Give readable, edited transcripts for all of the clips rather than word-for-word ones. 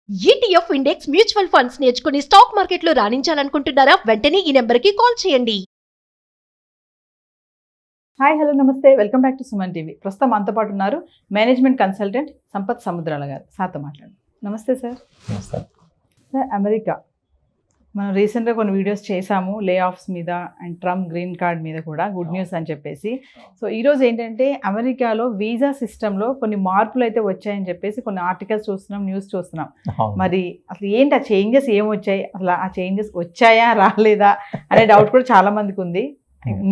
ETF index mutual funds నేర్చుకుని stock మార్కెట్లో రాణించాలనుకుంటున్నారా? వెంటనే ఈ నెంబర్కి కాల్ చేయండి. హాయ్ హలో నమస్తే, welcome back to Suman TV. ప్రస్తుతం మనతో పాటు ఉన్నారు మేనేజ్మెంట్ కన్సల్టెంట్ సంపత్ సముద్రాల గారు. సార్తో మాట్లాడు. నమస్తే సార్. నమస్తే సార్, అమెరికా మనం రీసెంట్గా కొన్ని వీడియోస్ చేశాము లే ఆఫ్స్ మీద అండ్ ట్రంప్ గ్రీన్ కార్డ్ మీద కూడా గుడ్ న్యూస్ అని చెప్పేసి. సో ఈరోజు ఏంటంటే అమెరికాలో వీసా సిస్టంలో కొన్ని మార్పులు అయితే వచ్చాయని చెప్పేసి కొన్ని ఆర్టికల్స్ చూస్తున్నాం, న్యూస్ చూస్తున్నాం. మరి అసలు ఏంటి ఆ చేంజెస్ ఏమొచ్చాయి, అసలు ఆ చేంజెస్ వచ్చాయా రాలేదా అనే డౌట్ కూడా చాలా మందికి ఉంది.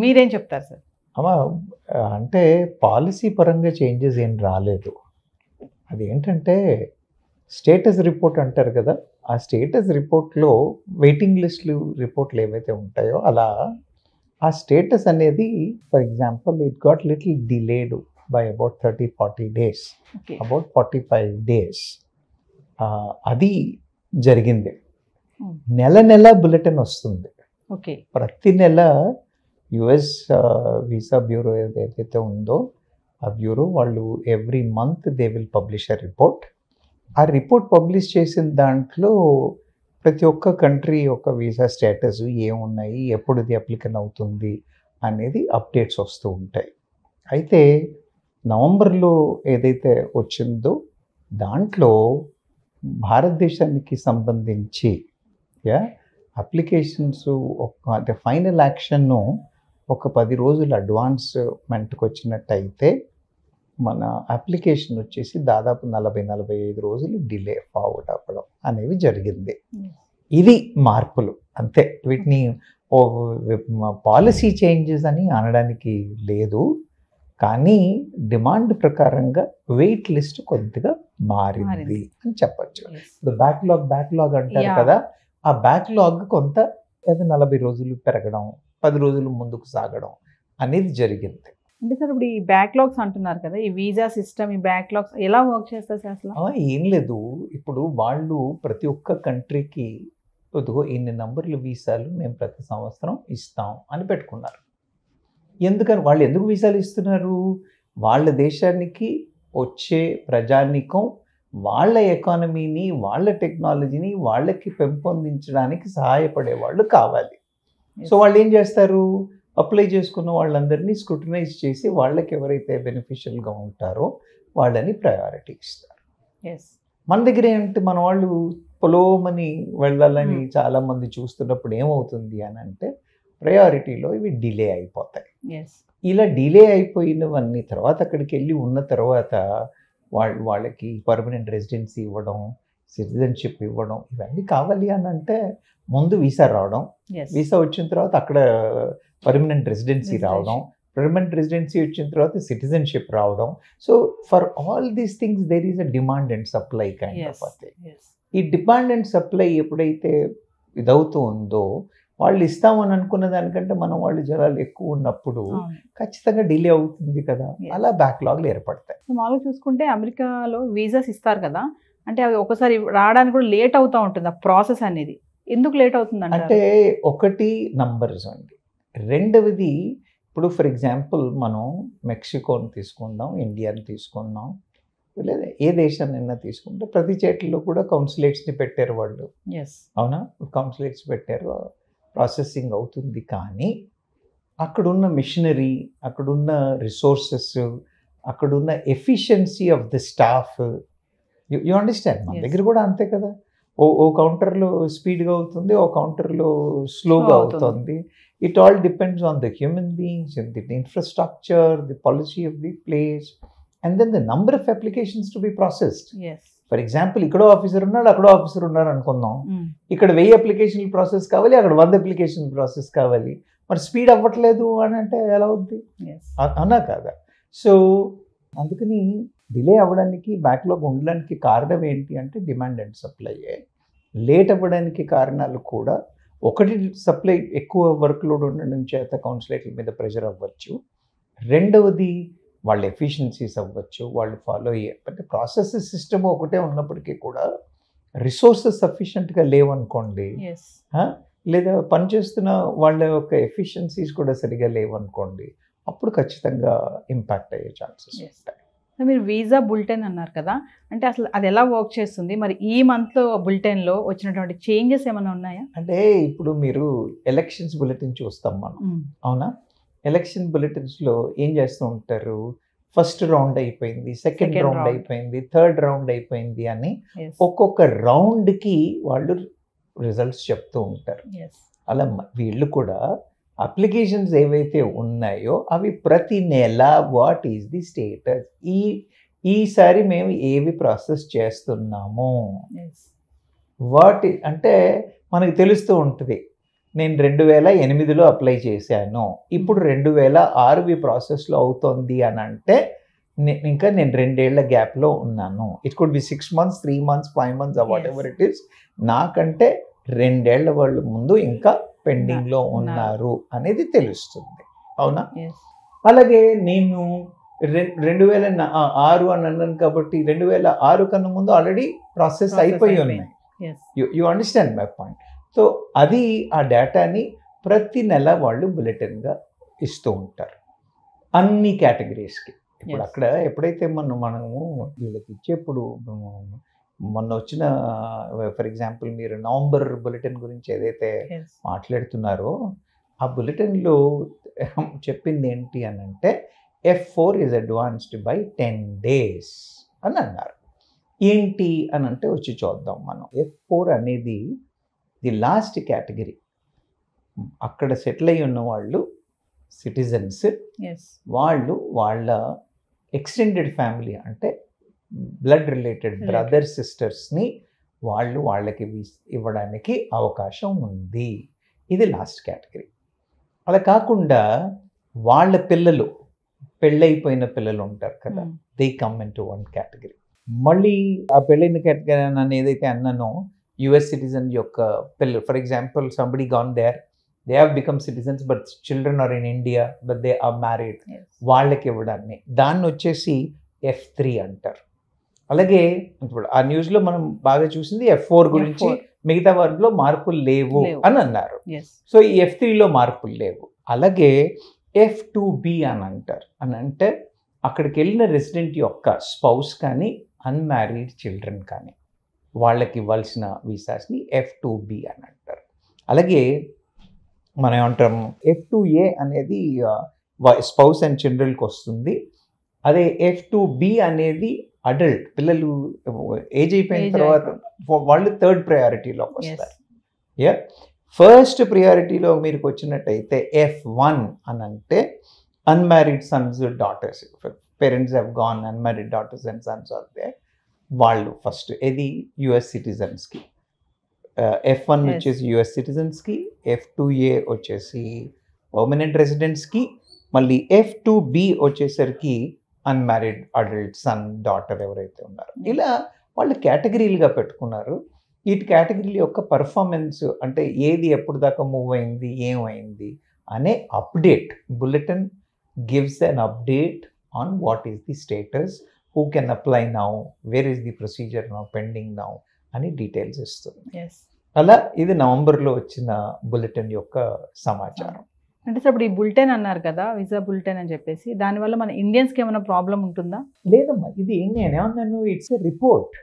మీరేం చెప్తారు సార్? అంటే పాలసీ పరంగా చేంజెస్ ఏం రాలేదు. అది ఏంటంటే స్టేటస్ రిపోర్ట్ అంటారు కదా, ఆ స్టేటస్ రిపోర్ట్లో వెయిటింగ్ లిస్టులు రిపోర్ట్లు ఏవైతే ఉంటాయో అలా ఆ స్టేటస్ అనేది for example it got little delayed by about 30-40 days, about 45 days అది జరిగింది. నెల నెల బులెటిన్ వస్తుంది. ఓకే, ప్రతి నెల యుఎస్ వీసా బ్యూరో ఏదైతే ఉందో ఆ బ్యూరో వాళ్ళు every month they will publish a report. ఆ రిపోర్ట్ పబ్లిష్ చేసిన దాంట్లో ప్రతి ఒక్క కంట్రీ యొక్క వీసా స్టేటస్ ఏమున్నాయి, ఎప్పుడు ఇది అప్లికన్ అవుతుంది అనేది అప్డేట్స్ వస్తూ ఉంటాయి. అయితే నవంబర్లో ఏదైతే వచ్చిందో దాంట్లో భారతదేశానికి సంబంధించి అప్లికేషన్స్ అంటే ఫైనల్ యాక్షన్ను ఒక 10 రోజులు అడ్వాన్స్మెంట్కి వచ్చినట్టయితే మన అప్లికేషన్ వచ్చేసి దాదాపు 40-45 రోజులు డిలే ఫార్వర్డ్ అవ్వడం అనేవి జరిగింది. ఇది మార్పులు అంతే. వీటిని పాలసీ చేంజెస్ అని అనడానికి లేదు, కానీ డిమాండ్ ప్రకారంగా వెయిట్ లిస్ట్ కొద్దిగా మారింది అని చెప్పచ్చు. ఇప్పుడు బ్యాక్లాగ్ అంటారు కదా, ఆ బ్యాక్లాగ్ కొంత 40 రోజులు పెరగడం, 10 రోజులు ముందుకు సాగడం అనేది జరిగింది. అంటే సార్ ఇప్పుడు ఈ బ్యాక్లాగ్స్ అంటున్నారు కదా, ఈ వీసా సిస్టమ్ ఈ బ్యాక్లాగ్స్ ఎలా వర్క్ చేస్తారు సార్ అసలు? ఏం లేదు, ఇప్పుడు వాళ్ళు ప్రతి ఒక్క కంట్రీకి ఇన్ని నంబర్ల వీసాలు మేము ప్రతి సంవత్సరం ఇస్తాం అని పెట్టుకున్నారు. ఎందుకని వాళ్ళు ఎందుకు వీసాలు ఇస్తున్నారు? వాళ్ళ దేశానికి వచ్చే ప్రజానీకం వాళ్ళ ఎకానమీని, వాళ్ళ టెక్నాలజీని వాళ్ళకి పెంపొందించడానికి సహాయపడే వాళ్ళు కావాలి. సో వాళ్ళు ఏం చేస్తారు, అప్లై చేసుకున్న వాళ్ళందరినీ స్క్రూటినైజ్ చేసి వాళ్ళకి ఎవరైతే బెనిఫిషియల్గా ఉంటారో వాళ్ళని ప్రయారిటీ ఇస్తారు. మన దగ్గర ఏంటంటే మన వాళ్ళు పొలోమని వెళ్ళాలని చాలామంది చూస్తున్నప్పుడు ఏమవుతుంది అని అంటే ప్రయారిటీలో ఇవి డిలే అయిపోతాయి. ఇలా డిలే అయిపోయినవన్నీ తర్వాత అక్కడికి వెళ్ళి ఉన్న తర్వాత వాళ్ళకి పర్మనెంట్ రెసిడెన్సీ ఇవ్వడం, సిటిజన్షిప్ ఇవ్వడం, ఇవన్నీ కావాలి అని అంటే ముందు వీసా రావడం, వీసా వచ్చిన తర్వాత అక్కడ పర్మనెంట్ రెసిడెన్సీ రావడం, పర్మనెంట్ రెసిడెన్సీ వచ్చిన తర్వాత సిటిజన్షిప్ రావడం. So for all these things there is a demand and supply kind of a. ఈ డిమాండ్ అండ్ సప్లై ఎప్పుడైతే ఇదవుతూ ఉందో వాళ్ళు ఇస్తామని అనుకున్న దానికంటే మనం వాళ్ళు జనాలు ఎక్కువ ఉన్నప్పుడు ఖచ్చితంగా డిలే అవుతుంది కదా, అలా బ్యాక్లాగ్లు ఏర్పడతాయి. మామూలుగా చూసుకుంటే అమెరికాలో వీసాస్ ఇస్తారు కదా, అంటే అవి ఒకసారి రావడానికి కూడా లేట్ అవుతూ ఉంటుంది ఆ ప్రాసెస్ అనేది. ఎందుకు లేట్ అవుతుంది అంటే ఒకటి నంబర్స్ అండి, రెండవది ఇప్పుడు ఫర్ ఎగ్జాంపుల్ మనం మెక్సికోని తీసుకుందాం, ఇండియాని తీసుకుందాం, లేదా ఏ దేశాన్నైనా తీసుకుంటే ప్రతి చేతుల్లో కూడా కౌన్సిలేట్స్ని పెట్టారు వాళ్ళు. అవునా, కౌన్సిలేట్స్ పెట్టారు, ప్రాసెసింగ్ అవుతుంది. కానీ అక్కడున్న మిషనరీ, అక్కడున్న రిసోర్సెస్, అక్కడున్న efficiency of the staff, you understand. మన దగ్గర కూడా అంతే కదా, ఓ కౌంటర్లో స్పీడ్గా అవుతుంది, ఓ కౌంటర్లో స్లోగా అవుతుంది. It all depends on the human beings and the infrastructure, the policy of the place, and then the number of applications to be processed. For example ఇక్కడో ఆఫీసర్ ఉన్నాడు, అక్కడో ఆఫీసర్ ఉన్నారు అనుకుందాం. ఇక్కడ 1000 అప్లికేషన్లు ప్రాసెస్ కావాలి, అక్కడ 100 అప్లికేషన్ ప్రాసెస్ కావాలి. మరి స్పీడ్ అవ్వట్లేదు అని అంటే ఎలా అవుద్ది, అన్నా కాదా? సో అందుకని డిలే అవ్వడానికి, బ్యాక్లాగ్ ఉండడానికి కారణం ఏంటి అంటే డిమాండ్ అండ్ సప్లై. లేట్ అవ్వడానికి కారణాలు కూడా ఒకటి సప్లై ఎక్కువ వర్క్ లోడ్ ఉండడం చేత కౌన్సిలేట్ల మీద ప్రెషర్ అవ్వచ్చు, రెండవది వాళ్ళ ఎఫిషియన్సీస్ అవ్వచ్చు, వాళ్ళు ఫాలో అయ్యే అంటే ప్రాసెస్ సిస్టమ్ ఒకటే ఉన్నప్పటికీ కూడా రిసోర్సెస్ సఫిషియెంట్గా లేవనుకోండి, లేదా పనిచేస్తున్న వాళ్ళ యొక్క ఎఫిషియన్సీస్ కూడా సరిగా లేవనుకోండి, అప్పుడు ఖచ్చితంగా ఇంపాక్ట్ అయ్యే ఛాన్సెస్ ఉంటాయి. మీరు వీసా బులెటిన్ అన్నారు కదా, అంటే అసలు అది ఎలా వర్క్ చేస్తుంది, మరి ఈ మంత్ బులెటిన్లో వచ్చినటువంటి చేంజెస్ ఏమైనా ఉన్నాయా? అంటే ఇప్పుడు మీరు ఎలక్షన్స్ బులెటిన్ చూస్తాం మనం, అవునా? ఎలక్షన్ బులెటిన్స్లో ఏం చేస్తూ ఉంటారు, ఫస్ట్ రౌండ్ అయిపోయింది, సెకండ్ రౌండ్ అయిపోయింది, థర్డ్ రౌండ్ అయిపోయింది అని ఒక్కొక్క రౌండ్కి వాళ్ళు రిజల్ట్స్ చెప్తూ ఉంటారు. అలా వీళ్ళు కూడా అప్లికేషన్స్ ఏవైతే ఉన్నాయో అవి ప్రతి నెల వాట్ ఈస్ ది స్టేటస్, ఈసారి మేము ఏవి ప్రాసెస్ చేస్తున్నాము, అంటే మనకు తెలుస్తూ ఉంటుంది. నేను 2008లో అప్లై చేశాను, ఇప్పుడు 2006 ప్రాసెస్లో అవుతుంది అని అంటే ఇంకా నేను 2 ఏళ్ల గ్యాప్లో ఉన్నాను. It could be 6 months, 3 months, 5 months, what ever it is. నాకంటే 2 ఏళ్ల వాళ్ళు ముందు ఇంకా పెండింగ్లో ఉన్నారు అనేది తెలుస్తుంది, అవునా? అలాగే నేను 2006 అని అన్నాను కాబట్టి 2006 కన్నా ముందు ఆల్రెడీ ప్రాసెస్ అయిపోయి ఉన్నాయి. You understand my point? So అది ఆ డేటాని ప్రతి నెల వాళ్ళు బులెటిన్గా ఇస్తూ ఉంటారు అన్ని కేటగిరీస్కి. ఇప్పుడు అక్కడ ఎప్పుడైతే మనము వీళ్ళకి ఇచ్చేప్పుడు మొన్న వచ్చిన ఫర్ ఎగ్జాంపుల్ మీరు నవంబర్ బులెటిన్ గురించి ఏదైతే మాట్లాడుతున్నారో ఆ బులెటిన్లో చెప్పింది ఏంటి అని అంటే F4 is advanced by 10 days అని అన్నారు. ఏంటి అని అంటే వచ్చి చూద్దాం మనం. F4 అనేది ది లాస్ట్ కేటగిరీ. అక్కడ సెటిల్ అయి ఉన్న వాళ్ళు సిటిజన్స్, వాళ్ళు వాళ్ళ ఎక్స్టెండెడ్ ఫ్యామిలీ అంటే బ్లడ్ రిలేటెడ్ బ్రదర్ సిస్టర్స్ని వాళ్ళకి ఇవ్వడానికి అవకాశం ఉంది. ఇది లాస్ట్ కేటగిరీ. అలా కాకుండా వాళ్ళ పిల్లలు, పెళ్ళైపోయిన పిల్లలు ఉంటారు కదా, they come in to 1 category. మళ్ళీ ఆ పెళ్ళైన కేటగిరీ అని ఏదైతే అన్నానో US సిటిజన్ యొక్క పిల్లలు, for example somebody gone there, they have become citizens but children are in India but they are married, వాళ్ళకి ఇవ్వడాన్ని దాన్ని వచ్చేసి F3 అంటారు. అలాగే ఇప్పుడు ఆ న్యూస్లో మనం బాగా చూసింది F4 గురించి, మిగతా వాటిలో మార్పులు లేవు అని అన్నారు. సో ఈ F3లో మార్పులు లేవు. అలాగే F2B అని అంటారు. అని అంటే అక్కడికి వెళ్ళిన రెసిడెంట్ యొక్క స్పౌస్ కానీ అన్మ్యారీడ్ చిల్డ్రన్ కానీ వాళ్ళకి ఇవ్వాల్సిన వీసాస్ని F2B అని అంటారు. అలాగే మనం ఏమంటాం F2A అనేది స్పౌస్ అండ్ చిల్డ్రన్కి వస్తుంది. అదే F2B అనేది అడల్ట్ పిల్లలు ఏజ్ అయిపోయిన తర్వాత వాళ్ళు థర్డ్ ప్రయారిటీలోకి వస్తారు. ఫస్ట్ ప్రియారిటీలో మీరు వచ్చినట్టయితే F1 అని అంటే unmarried sons daughters, parents have gone, unmarried daughters and sons are they, వాళ్ళు ఫస్ట్. ఇది US సిటిజన్స్కి. F1 వచ్చేసి US సిటిజన్స్కి, F2A వచ్చేసి పర్మనెంట్ రెసిడెంట్స్కి, మళ్ళీ F2B వచ్చేసరికి అన్మ్యారీడ్ అడల్ట్ సన్ డాటర్ ఎవరైతే ఉన్నారో. ఇలా వాళ్ళు కేటగిరీలుగా పెట్టుకున్నారు. ఈ కేటగిరీ యొక్క పర్ఫార్మెన్స్ అంటే ఏది ఎప్పుడు దాకా మూవ్ అయింది, ఏమైంది అనే update bulletin gives an update on what is the status, who can apply now, where is the procedure now, pending now అని డీటెయిల్స్ ఇస్తుంది. అలా ఇది నవంబర్లో వచ్చిన బులెటిన్ యొక్క సమాచారం. అంటే సార్ ఇప్పుడు ఈ బులెటిన్ అన్నారు కదా, వీసా బులెటిన్ అని చెప్పేసి, దానివల్ల మన ఇండియన్స్కి ఏమైనా ప్రాబ్లం ఉంటుందా? లేదమ్మా, ఇది నేనేమన్నాను, it's a report.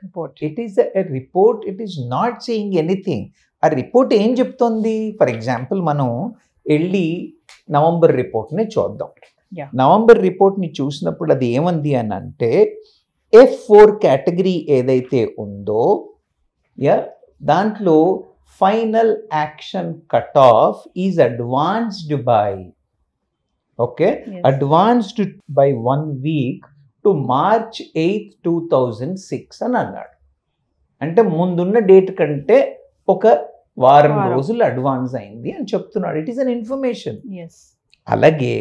It is a report, it is not saying anything. ఆ రిపోర్ట్ ఏం చెప్తోంది? ఫర్ ఎగ్జాంపుల్ మనం వెళ్ళి నవంబర్ రిపోర్ట్ని చూద్దాం. నవంబర్ రిపోర్ట్ని చూసినప్పుడు అది ఏమంది అని అంటే F4 కేటగిరీ ఏదైతే ఉందో దాంట్లో final action cutoff is advanced by, advanced by 1 week to March 8, 2006 అని అన్నాడు. అంటే ముందున్న డేట్ కంటే ఒక వారం రోజులు అడ్వాన్స్ అయింది అని చెప్తున్నాడు. It is an information. అలాగే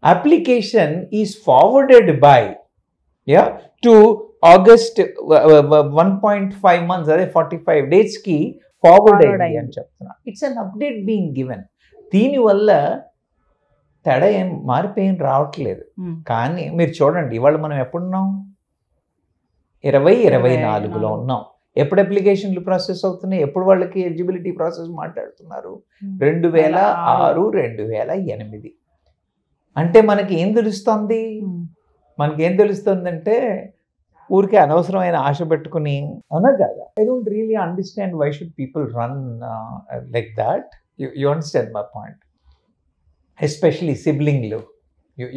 application is forwarded by to August 1.5 months, అదే 45 daysకి ఫార్వర్డ్ అయ్యింది అని చెప్తున్నా. It's an update being given. దీనివల్ల తేడా ఏం మారిపోయిన రావట్లేదు. కానీ మీరు చూడండి, ఇవాళ మనం ఎప్పుడున్నాం? 2024లో ఉన్నాం. ఎప్పుడు అప్లికేషన్లు ప్రాసెస్ అవుతున్నాయి, ఎప్పుడు వాళ్ళకి ఎలిజిబిలిటీ ప్రాసెస్ మాట్లాడుతున్నారు? 2006, 2008. అంటే మనకి ఏం తెలుస్తుంది? మనకేం తెలుస్తుందంటే ఊరికే అనవసరమైన ఆశ పెట్టుకుని అవునా కదా. I don't really understand why should people run like that. You understand my point, especially సిబ్లింగ్లు.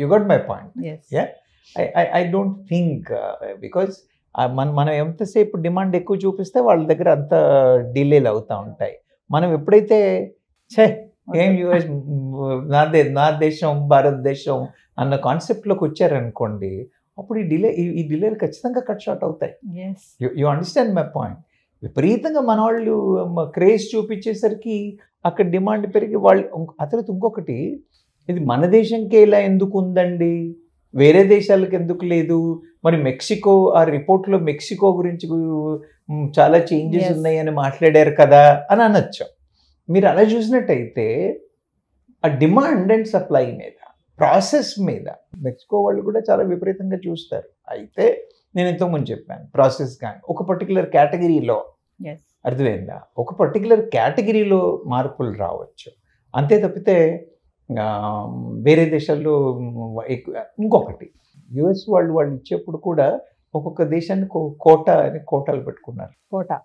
You got my point. yes I don't think because మనం ఎంతసేపు డిమాండ్ ఎక్కువ చూపిస్తే వాళ్ళ దగ్గర అంత డిలేలు అవుతూ ఉంటాయి. మనం ఎప్పుడైతే ఏం యూఎస్ నా దేశం భారతదేశం అన్న కాన్సెప్ట్లోకి వచ్చారనుకోండి, అప్పుడు ఈ డిలేలు ఖచ్చితంగా కట్ షార్ట్ అవుతాయి. yes you understand my point. విపరీతంగా మన వాళ్ళు క్రేజ్ చూపించేసరికి అక్కడ డిమాండ్ పెరిగి వాళ్ళు అతను ఇంకొకటి, ఇది మన దేశంకే ఇలా ఎందుకు ఉందండి, వేరే దేశాలకు ఎందుకు లేదు, మరి మెక్సికో ఆ రిపోర్ట్లో మెక్సికో గురించి చాలా చేంజెస్ ఉన్నాయని మాట్లాడారు కదా అని అనొచ్చు. మీరు అలా చూసినట్టయితే ఆ డిమాండ్ అండ్ సప్లై మీద, ప్రాసెస్ మీద మెక్సికో వాళ్ళు కూడా చాలా విపరీతంగా చూస్తారు. అయితే నేను ఇంతకుముందు చెప్పాను, ప్రాసెస్ కానీ ఒక పర్టికులర్ కేటగిరీలో అర్థమైందా, ఒక పర్టికులర్ కేటగిరీలో మార్పులు రావచ్చు అంతే తప్పితే వేరే దేశాల్లో ఇంకొకటి యుఎస్ వాళ్ళు ఇచ్చేప్పుడు కూడా ఒక్కొక్క దేశానికి కోటాలు పెట్టుకున్నారు. Quota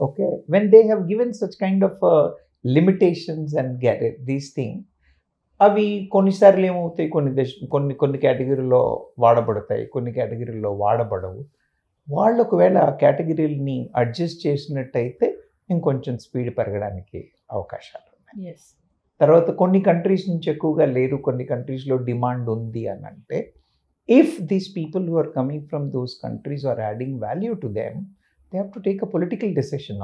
okay, when they have given such kind of limitations and guarantee these thing, అవి కొన్నిసార్లు ఏమవుతాయి, కొన్ని కేటగిరీలో వాడబడతాయి, కొన్ని కేటగిరీలో వాడబడవు. వాళ్ళు ఒకవేళ ఆ కేటగిరీని అడ్జస్ట్ చేసినట్టయితే ఇంకొంచెం స్పీడ్ పెరగడానికి అవకాశాలు ఉన్నాయి. తర్వాత కొన్ని కంట్రీస్ నుంచి ఎక్కువగా లేరు, కొన్ని కంట్రీస్లో డిమాండ్ ఉంది అని అంటే, if these people who are coming from those countries are adding value to them, they have to take a political decision.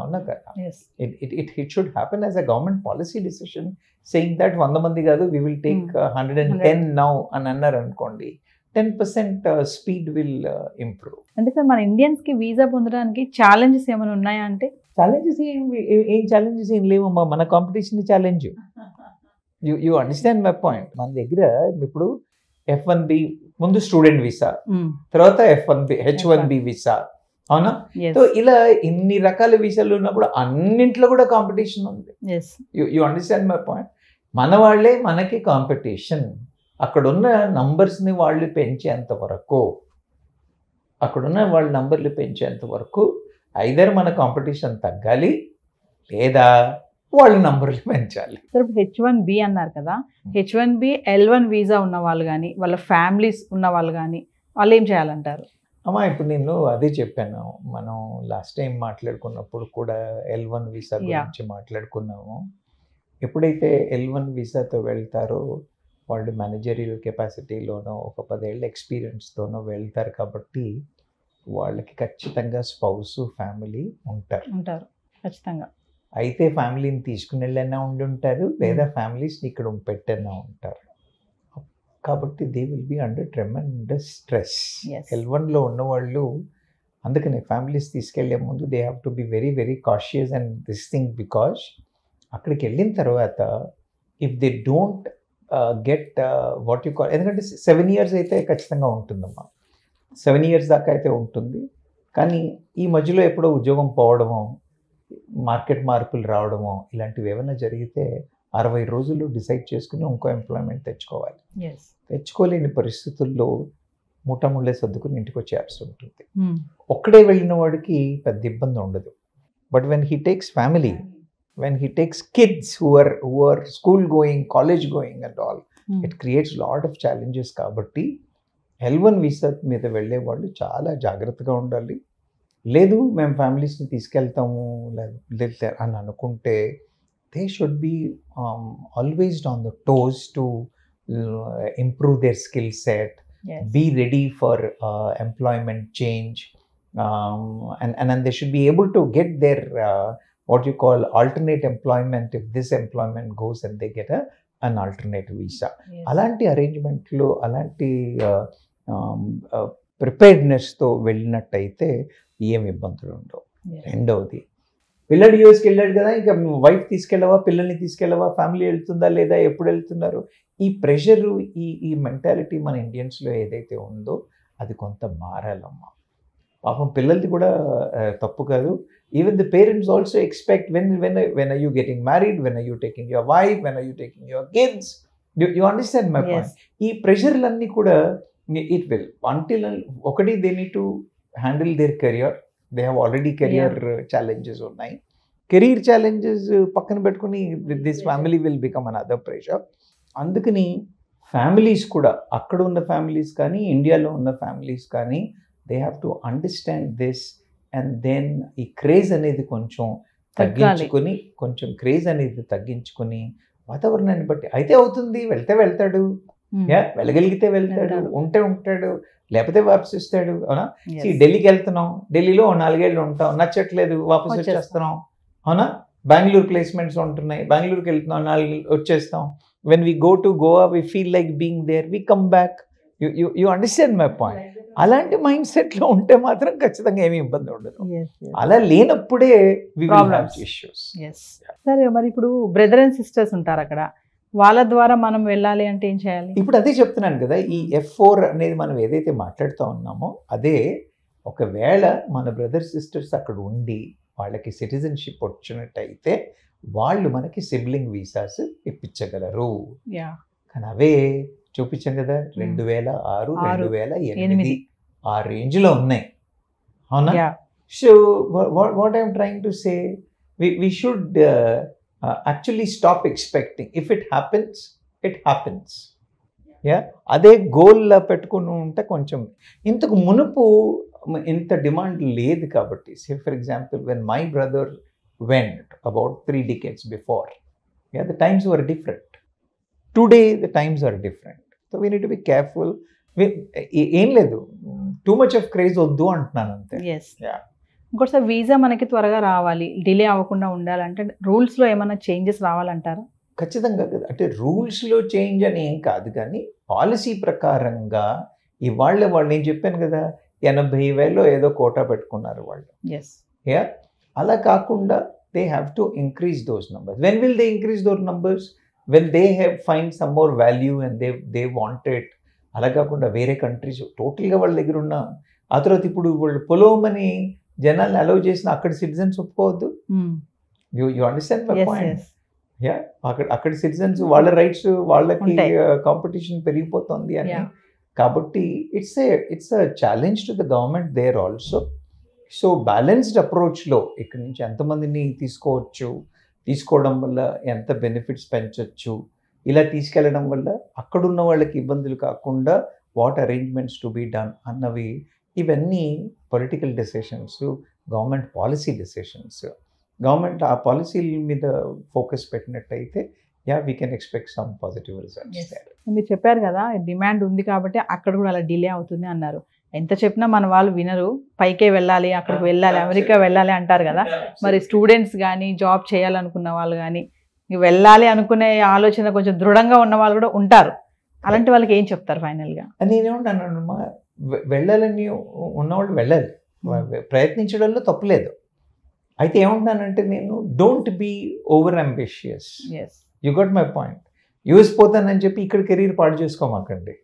It should happen as a government policy decision, saying that 100 mandi gaadu, we will take 110 now and annar ankondi, 10% speed will improve. అంటే sir మన Indians కి visa పొందడానికి challenges ఏమైనా ఉన్నాయా అంటే? Challenges ఏం challenges ఏం లేవమ్మా, మన competition challenge. You understand my point. మన దగ్గర ఇప్పుడు F1B ముందు స్టూడెంట్ వీసా, తర్వాత F1B H1B వీసా, అవునా? సో ఇలా ఇన్ని రకాల వీసాలు ఉన్నప్పుడు అన్నింట్లో కూడా కాంపిటీషన్ ఉంది. You understand my point. మన వాళ్ళే మనకి కాంపిటీషన్. అక్కడున్న నంబర్స్ని వాళ్ళు పెంచేంత వరకు ఐదర్ మన కాంపిటీషన్ తగ్గాలి లేదా వాళ్ళ నంబర్లు పెంచాలి. సార్ ఇప్పుడు H1B అన్నారు కదా, H1B L1 వీసా ఉన్న వాళ్ళు కానీ వాళ్ళ ఫ్యామిలీస్ ఉన్న వాళ్ళు కానీ వాళ్ళు ఏం చేయాలంటారు? అమ్మా ఇప్పుడు నేను అదే చెప్పాను, మనం లాస్ట్ టైం మాట్లాడుకున్నప్పుడు కూడా L1 వీసా గురించి మాట్లాడుకున్నాము. ఎప్పుడైతే L1 వీసాతో వెళ్తారో వాళ్ళు మేనేజరియల్ కెపాసిటీలోనో ఒక 10 ఏళ్ళ ఎక్స్పీరియన్స్తోనో వెళ్తారు కాబట్టి వాళ్ళకి ఖచ్చితంగా స్పౌస్ ఫ్యామిలీ ఉంటారు ఖచ్చితంగా. అయితే ఫ్యామిలీని తీసుకుని వెళ్ళైనా ఉండి ఉంటారు, లేదా ఫ్యామిలీస్ని ఇక్కడ పెట్టైనా ఉంటారు. కాబట్టి they will be under tremendous stress. L1లో ఉన్నవాళ్ళు అందుకనే ఫ్యామిలీస్ తీసుకెళ్లే ముందు they have to be very very cautious and this thing, because అక్కడికి వెళ్ళిన తర్వాత if they don't get what you call, ఎందుకంటే 7 years అయితే ఖచ్చితంగా ఉంటుందమ్మా, 7 years దాకా అయితే ఉంటుంది. కానీ ఈ మధ్యలో ఎప్పుడో ఉద్యోగం పోవడమో, మార్కెట్ మార్పులు రావడమో ఇలాంటివి ఏమైనా జరిగితే 60 రోజులు డిసైడ్ చేసుకుని ఇంకో ఎంప్లాయ్మెంట్ తెచ్చుకోవాలి. తెచ్చుకోలేని పరిస్థితుల్లో ముఠాముళ్ళే సర్దుకుని ఇంటికి వచ్చేయాల్సి ఉంటుంది. ఒక్కడే వెళ్ళిన వాడికి పెద్ద ఇబ్బంది ఉండదు. But when he takes family, when he takes kids who are school going, college going and all, it creates lot of challenges. కాబట్టి L1 వీసా మీద వెళ్ళే వాళ్ళు చాలా జాగ్రత్తగా ఉండాలి. లేదు మేము ఫ్యామిలీస్ని తీసుకెళ్తాము లేదా అని అనుకుంటే they should be always on the toes to improve their skill set, be ready for employment change, and then they should be able to get their what you call alternate employment if this employment goes and they get an alternate visa. అలాంటి అరేంజ్మెంట్లు, అలాంటి ప్రిపేర్డ్నెస్తో వెళ్ళినట్టయితే ఏం ఇబ్బందులు ఉండవు. రెండవది, పిల్లడు యూఎస్కి వెళ్ళాడు కదా, ఇంకా వైఫ్ తీసుకెళ్ళవా, పిల్లల్ని తీసుకెళ్ళవా, ఫ్యామిలీ వెళ్తుందా లేదా, ఎప్పుడు వెళ్తున్నారు, ఈ ప్రెషరు, ఈ మెంటాలిటీ మన ఇండియన్స్లో ఏదైతే ఉందో అది కొంత మారాలమ్మా. పాపం పిల్లలది కూడా తప్పు కాదు. Even the parents also expect when are you getting married, when are you taking your wife, when are you taking your kids. You understand my point. ఈ ప్రెషర్లన్నీ కూడా ఇట్ విల్ అంటిల్ ఒకటి they need to handle their career. They have already career challenges ఉన్నాయి. Career challenges పక్కన పెట్టుకుని this family will become another pressure. అందుకని families కూడా అక్కడ ఉన్న ఫ్యామిలీస్ కానీ ఇండియాలో ఉన్న ఫ్యామిలీస్ కానీ they have to understand this and then ఈ క్రేజ్ అనేది కొంచెం తగ్గించుకొని క్రేజ్ అనేది తగ్గించుకొని వాతావరణాన్ని బట్టి అయితే అవుతుంది, వెళ్తాడు, వెళ్ళగలిగితే వెళ్తాడు, ఉంటే ఉంటాడు, లేకపోతే వాపస్ ఇస్తాడు. అవునా? ఢిల్లీకి వెళ్తున్నాం, ఢిల్లీలో 4 ఏళ్ళు ఉంటాం, నచ్చట్లేదు వాపస్ వచ్చేస్తున్నాం. అవునా? బెంగళూరు ప్లేస్మెంట్స్ ఉంటున్నాయి, బెంగళూరుకి వెళ్తున్నాం, 4 ఏళ్ళు వచ్చేస్తాం. When we go to Goa we feel like being there, we come back. You understand my point? అలాంటి మైండ్ సెట్లో ఉంటే మాత్రం ఖచ్చితంగా ఏమీ ఇబ్బంది ఉండదు. అలా లేనప్పుడే ఇష్యూస్. సరే, మరి ఇప్పుడు బ్రదర్ అండ్ సిస్టర్స్ ఉంటారు అక్కడ, వాళ్ళ ద్వారా మనం వెళ్ళాలి అంటే ఏం చేయాలి? ఇప్పుడు అదే చెప్తున్నాను కదా, ఈ F4 అనేది మనం ఏదైతే మాట్లాడుతూ ఉన్నామో అదే. ఒకవేళ మన బ్రదర్ సిస్టర్స్ అక్కడ ఉండి వాళ్ళకి సిటిజన్షిప్ వచ్చినట్టయితే వాళ్ళు మనకి సిబ్లింగ్ వీసాస్ ఇప్పించగలరు. కానీ అవే చూపించాం కదా, 2006, 2008 ఆ రేంజ్లో ఉన్నాయి. అవునా? So what I'm trying to say, we should actually stop expecting. If it happens, it happens. అదే గోల్లా పెట్టుకుని ఉంటే కొంచెం ఇంతకు మునుపు ఇంత డిమాండ్ లేదు కాబట్టి. Say for example when my brother went about 3 decades before, the times were different. Today the times are different, so we need to be careful. ఏం లేదు, టూ మచ్ ఆఫ్ క్రేజ్ వద్దు అంటున్నాను అంతే. ఇంకోటిసారి వీసా మనకి త్వరగా రావాలి, డిలే అవ్వకుండా ఉండాలంటే రూల్స్లో ఏమైనా చేంజెస్ రావాలంటారా? ఖచ్చితంగా కదా. అంటే రూల్స్లో చేంజ్ అని ఏం కాదు, కానీ పాలసీ ప్రకారంగా ఇవాళ వాళ్ళు నేను చెప్పాను కదా 80,000 ఏదో కోటా పెట్టుకున్నారు వాళ్ళు. అలా కాకుండా they have to increase those numbers. When will they increase those numbers? When they have find some more value and they wanted. అలా కాకుండా వేరే కంట్రీస్ టోటల్గా వాళ్ళ దగ్గర ఉన్న ఆ తర్వాత ఇప్పుడు వాళ్ళు పొలోమని జనాల్ని అలౌ చేసిన అక్కడ సిటిజన్స్ ఒప్పుకోవద్దు. You understand my point? అక్కడ సిటిజన్స్ వాళ్ళ రైట్స్ వాళ్ళకి కాంపిటీషన్ పెరిగిపోతుంది అని. కాబట్టి it's a challenge to the government there also. So balanced అప్రోచ్లో ఇక్కడి నుంచి ఎంతమందిని తీసుకోవడం వల్ల ఎంత బెనిఫిట్స్ పెంచవచ్చు, ఇలా తీసుకెళ్ళడం వల్ల అక్కడున్న వాళ్ళకి ఇబ్బందులు కాకుండా what arrangements to be done అన్నవి, ఇవన్నీ political decisions, government policy decisions. Government ఆ పాలసీల మీద ఫోకస్ పెట్టినట్టయితే we can expect some positive results. మీరు చెప్పారు కదా డిమాండ్ ఉంది కాబట్టి అక్కడ కూడా అలా డిలే అవుతుంది అన్నారు. ఎంత చెప్పినా మన వాళ్ళు వినరు, పైకే వెళ్ళాలి, అక్కడికి వెళ్ళాలి, అమెరికా వెళ్ళాలి అంటారు కదా. మరి స్టూడెంట్స్ కానీ జాబ్ చేయాలనుకున్న వాళ్ళు కానీ వెళ్ళాలి అనుకునే ఆలోచన కొంచెం దృఢంగా ఉన్న వాళ్ళు కూడా ఉంటారు. అలాంటి వాళ్ళకి ఏం చెప్తారు ఫైనల్గా? నేనేమంటానమ్మా, వెళ్ళాలని ఉన్నవాళ్ళు వెళ్ళాలి, ప్రయత్నించడంలో తప్పులేదు. అయితే ఏమంటున్నానంటే నేను don't be over ambitious. You got my point. US పోతానని చెప్పి ఇక్కడ కెరీర్ పాడు చేసుకోమాకండి.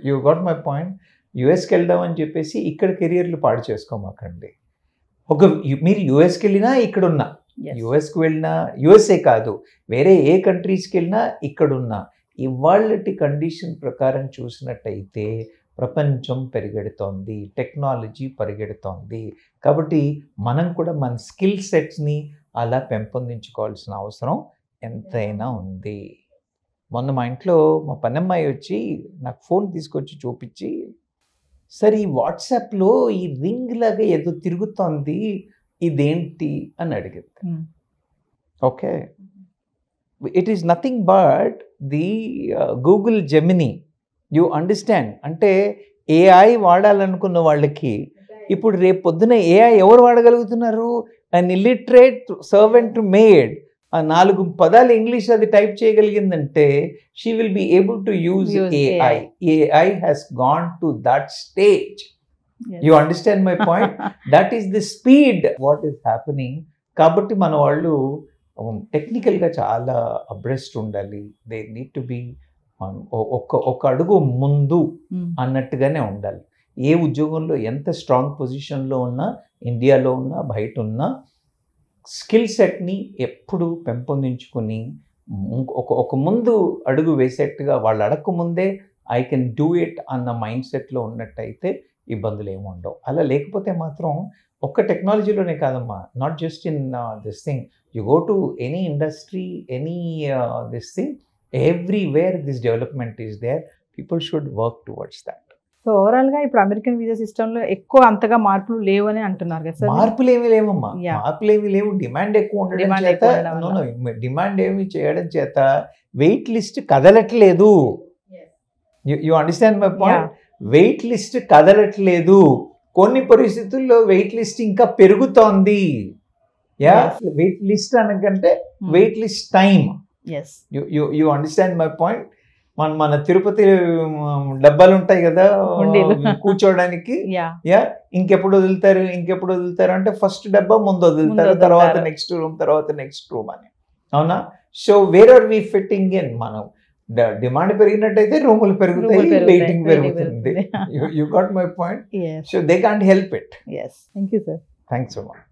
You got my point. యూఎస్కి వెళ్దామని చెప్పేసి ఇక్కడ కెరియర్లు పాడు చేసుకోమాకండి. మీరు యూఎస్కి వెళ్ళినా ఇక్కడున్నా, యూఎస్కి వెళ్ళినా, యూఎస్ఏ కాదు వేరే ఏ కంట్రీస్కి వెళ్ళినా ఇక్కడున్నా, ఇవాళటి కండిషన్ ప్రకారం చూసినట్టయితే ప్రపంచం పరిగెడుతోంది, టెక్నాలజీ పరిగెడుతోంది. కాబట్టి మనం కూడా మన స్కిల్ సెట్స్ని అలా పెంపొందించుకోవాల్సిన అవసరం ఎంతైనా ఉంది. మొన్న మా ఇంట్లో మా పనమ్మాయి వచ్చి నాకు ఫోన్ తీసుకొచ్చి చూపించి, సరే ఈ వాట్సాప్లో ఈ రింగ్ లాగా ఏదో తిరుగుతోంది, ఇదేంటి అని అడిగింది. Okay, it is nothing but the Google Gemini. You understand? అంటే ఏఐ వాడాలనుకున్న వాళ్ళకి ఇప్పుడు రేపు పొద్దున ఏఐ ఎవరు వాడగలుగుతున్నారు? అన్ ఇల్లిటరేట్ సర్వెంట్ మేడ్ 4 పదాలు ఇంగ్లీష్ అది టైప్ చేయగలిగిందంటే she will be able to use AI. AI has gone to that stage. You understand my point? That is the speed what is happening. కాబట్టి మన వాళ్ళు టెక్నికల్గా చాలా అబ్రెస్ట్ ఉండాలి. They need to be ఒక అడుగు ముందు అన్నట్టుగానే ఉండాలి. ఏ ఉద్యోగంలో ఎంత స్ట్రాంగ్ పొజిషన్లో ఉన్నా, ఇండియాలో ఉన్నా బయట ఉన్నా, స్కిల్ సెట్ని ఎప్పుడు పెంపొందించుకొని ఒక ముందు అడుగు వేసేట్టుగా, వాళ్ళు అడగక ముందే ఐ కెన్ డూ ఇట్ అన్న మైండ్ సెట్లో ఉన్నట్టయితే ఇబ్బందులు ఏమి ఉండవు. అలా లేకపోతే మాత్రం ఒక్క టెక్నాలజీలోనే కాదమ్మా, not just in this thing, you go to any industry, any this thing, everywhere this development is there, people should work towards that. So ఓవరాల్గా ఇప్పుడు అమెరికన్ వీసా సిస్టంలో ఎక్కువ అంతగా మార్పులు లేవు అని అంటున్నారు కదా సార్? మార్పులు ఏమీ లేవమ్మా, Yeah. మార్పులు ఏమీ లేవు. డిమాండ్ ఎక్కువ ఉండడం Demand చేత, ఎక్కువ ఉండడం వల్ల. డిమాండ్ ఏమి చేయడం చేత వెయిట్ లిస్ట్ కదలట్లేదు. You understand my point? Wait list కదలట్లేదు. కొన్ని పరిస్థితుల్లో వెయిట్ లిస్ట్ ఇంకా పెరుగుతోంది. యా, వెయిట్ లిస్ట్ అనకంటే wait list time. Yes, you understand my point? మన తిరుపతి డబ్బాలు ఉంటాయి కదా ఉండేలు. కూర్చోడానికి, యా, యా, ఇంకెప్పుడు వదులుతారు అంటే ఫస్ట్ డబ్బా ముందు వదులుతారు, వదులుతారు. తర్వాత నెక్స్ట్ రూమ్, తర్వాత నెక్స్ట్ రూమ్ అని. అవునా? So where are we fitting in? మనం డిమాండ్ పెరిగినట్టయితే రూములు పెరుగుతాయి, వెయిటింగ్ పెరుగుతుంది. You got my point? Yes, so they can't help it. Yes. Thank you sir. Thanks so much.